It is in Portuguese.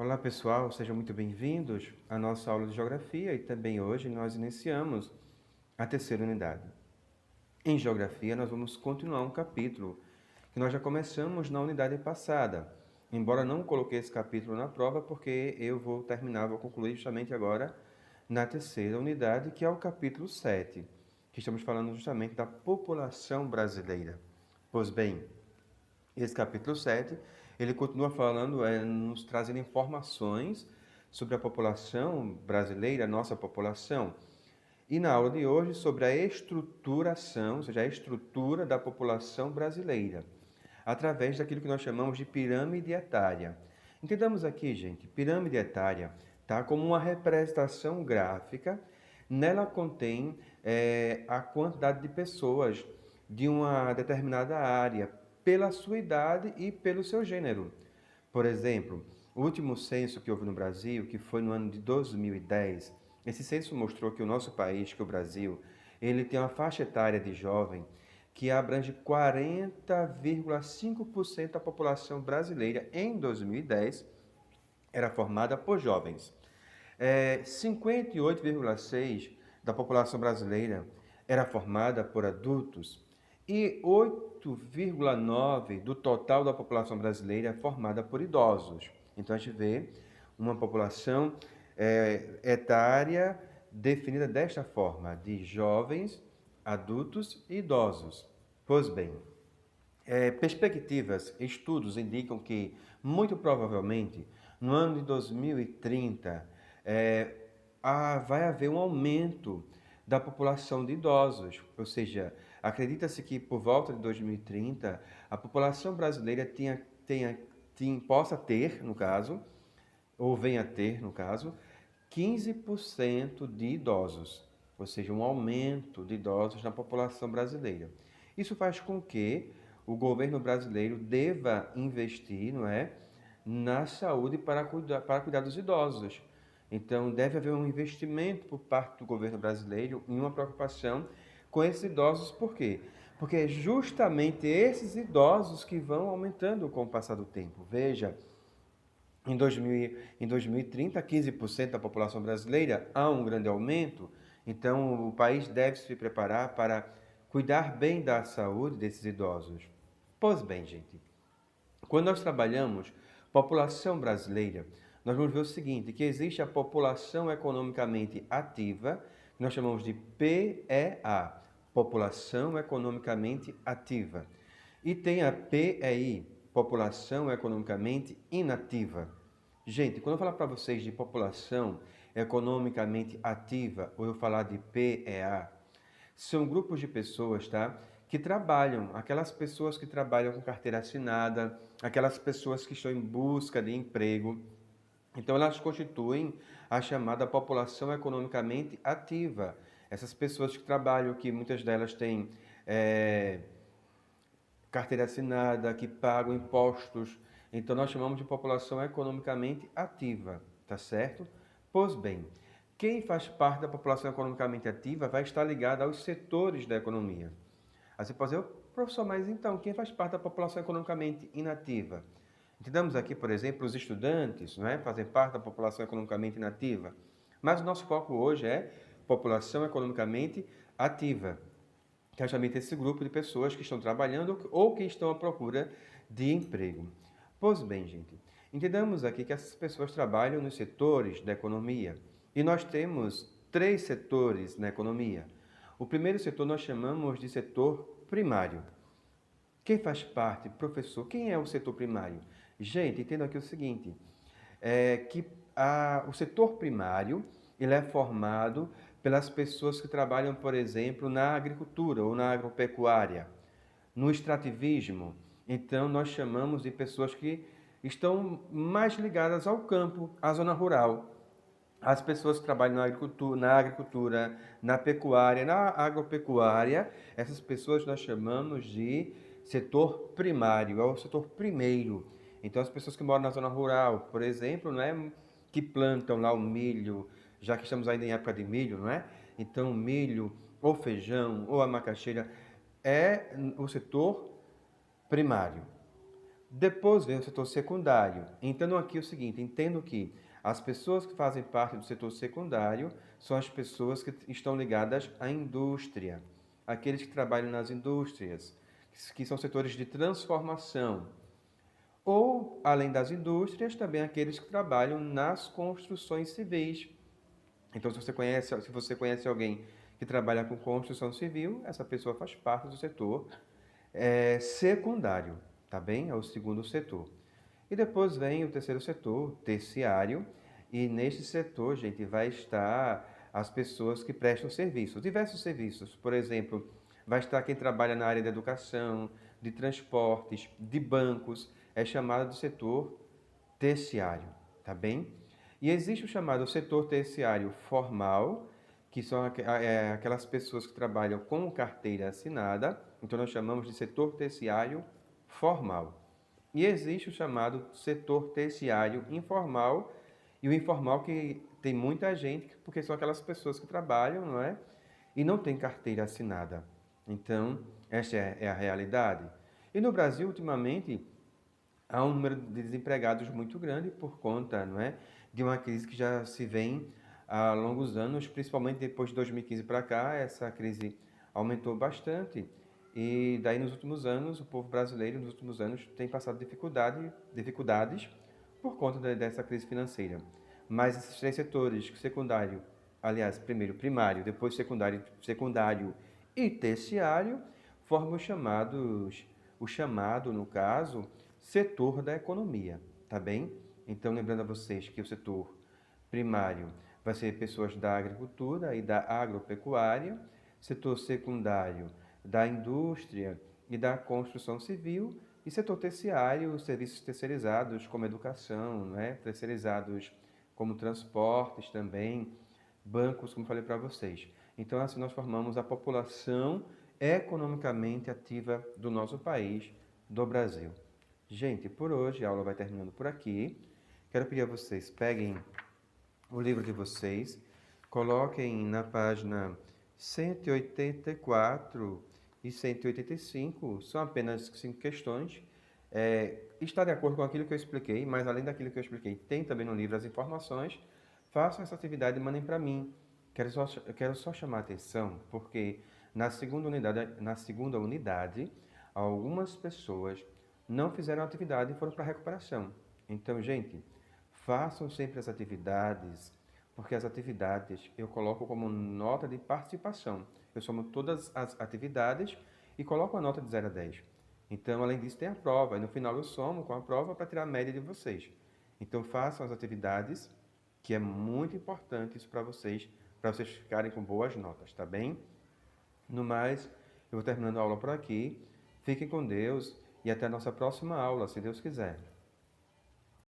Olá pessoal, sejam muito bem-vindos à nossa aula de Geografia e também hoje nós iniciamos a terceira unidade. Em Geografia nós vamos continuar um capítulo que nós já começamos na unidade passada, embora não coloquei esse capítulo na prova porque eu vou concluir justamente agora na terceira unidade, que é o capítulo 7, que estamos falando justamente da população brasileira. Pois bem, esse capítulo 7, ele continua falando, nos trazendo informações sobre a população brasileira, a nossa população. E na aula de hoje, sobre a estruturação, ou seja, a estrutura da população brasileira, através daquilo que nós chamamos de pirâmide etária. Entendamos aqui, gente, pirâmide etária, tá? Como uma representação gráfica, nela contém a quantidade de pessoas de uma determinada área, pela sua idade e pelo seu gênero. Por exemplo, o último censo que houve no Brasil, que foi no ano de 2010, esse censo mostrou que o nosso país, que o Brasil, ele tem uma faixa etária de jovem que abrange 40,5% da população brasileira em 2010 era formada por jovens. 58,6% da população brasileira era formada por adultos e 8,9% do total da população brasileira é formada por idosos. Então a gente vê uma população etária definida desta forma, de jovens, adultos e idosos. Pois bem, perspectivas, estudos indicam que, muito provavelmente, no ano de 2030, vai haver um aumento da população de idosos, ou seja, acredita-se que por volta de 2030 a população brasileira possa ter, no caso, ou venha a ter, no caso, 15% de idosos, ou seja, um aumento de idosos na população brasileira. Isso faz com que o governo brasileiro deva investir, não é, na saúde para cuidar dos idosos. Então, deve haver um investimento por parte do governo brasileiro em uma preocupação com esses idosos. Por quê? Porque é justamente esses idosos que vão aumentando com o passar do tempo. Veja, em 2030, 15% da população brasileira, há um grande aumento, então o país deve se preparar para cuidar bem da saúde desses idosos. Pois bem, gente, quando nós trabalhamos população brasileira, nós vamos ver o seguinte, que existe a população economicamente ativa, que nós chamamos de PEA, população economicamente ativa. E tem a PEI, população economicamente inativa. Gente, quando eu falar para vocês de população economicamente ativa, ou eu falar de PEA, são grupos de pessoas, tá? Que trabalham, aquelas pessoas que trabalham com carteira assinada, aquelas pessoas que estão em busca de emprego. Então, elas constituem a chamada população economicamente ativa. Essas pessoas que trabalham, que muitas delas têm carteira assinada, que pagam impostos. Então, nós chamamos de população economicamente ativa, tá certo? Pois bem, quem faz parte da população economicamente ativa vai estar ligado aos setores da economia. Aí você pode dizer, professor, mas então, quem faz parte da população economicamente inativa? Entendamos aqui, por exemplo, os estudantes, não é? Fazem parte da população economicamente inativa. Mas o nosso foco hoje é população economicamente ativa, que é justamente esse grupo de pessoas que estão trabalhando ou que estão à procura de emprego. Pois bem, gente, entendamos aqui que essas pessoas trabalham nos setores da economia e nós temos três setores na economia. O primeiro setor nós chamamos de setor primário. Quem faz parte, professor, quem é o setor primário? Gente, entenda aqui o seguinte, o setor primário ele é formado pelas pessoas que trabalham, por exemplo, na agricultura ou na agropecuária, no extrativismo. Então, nós chamamos de pessoas que estão mais ligadas ao campo, à zona rural. As pessoas que trabalham na pecuária, na agropecuária, essas pessoas nós chamamos de setor primário, é o setor primeiro. Então, as pessoas que moram na zona rural, por exemplo, não é, que plantam lá o milho, já que estamos ainda em época de milho, não é? Então, milho, ou feijão, ou a macaxeira, é o setor primário. Depois vem o setor secundário. Entendo aqui o seguinte, entendo que as pessoas que fazem parte do setor secundário são as pessoas que estão ligadas à indústria, aqueles que trabalham nas indústrias, que são setores de transformação. Ou, além das indústrias, também aqueles que trabalham nas construções civis. Então, se você conhece alguém que trabalha com construção civil, essa pessoa faz parte do setor secundário, tá bem? É o segundo setor. E depois vem o terceiro setor, terciário, e neste setor, gente, vai estar as pessoas que prestam serviços, diversos serviços. Por exemplo, vai estar quem trabalha na área da educação, de transportes, de bancos, é chamado de setor terciário, tá bem? E existe o chamado setor terciário formal, que são aquelas pessoas que trabalham com carteira assinada, então nós chamamos de setor terciário formal. E existe o chamado setor terciário informal, e o informal que tem muita gente, porque são aquelas pessoas que trabalham, não é? E não tem carteira assinada. Então, esta é a realidade. E no Brasil, ultimamente, há um número de desempregados muito grande por conta, não é, de uma crise que já se vem há longos anos, principalmente depois de 2015 para cá, essa crise aumentou bastante e daí nos últimos anos, o povo brasileiro nos últimos anos tem passado dificuldades por conta dessa crise financeira. Mas esses três setores, secundário, aliás, primeiro primário, depois secundário e terciário, formam o chamado, no caso, setor da economia, tá bem? Então, lembrando a vocês que o setor primário vai ser pessoas da agricultura e da agropecuária, setor secundário da indústria e da construção civil, e setor terciário, serviços terceirizados como educação, né? Terceirizados como transportes também, bancos, como falei para vocês. Então, assim nós formamos a população economicamente ativa do nosso país, do Brasil. Gente, por hoje a aula vai terminando por aqui. Quero pedir a vocês, peguem o livro de vocês, coloquem na página 184 e 185, são apenas 5 questões. Está de acordo com aquilo que eu expliquei, mas além daquilo que eu expliquei, tem também no livro as informações. Façam essa atividade e mandem para mim. Eu quero só chamar a atenção, porque na segunda unidade, algumas pessoas não fizeram a atividade e foram para a recuperação. Então, gente, façam sempre as atividades, porque as atividades eu coloco como nota de participação. Eu somo todas as atividades e coloco a nota de 0 a 10. Então, além disso, tem a prova. E no final eu somo com a prova para tirar a média de vocês. Então, façam as atividades, que é muito importante isso para vocês ficarem com boas notas, tá bem? No mais, eu vou terminando a aula por aqui. Fiquem com Deus e até a nossa próxima aula, se Deus quiser.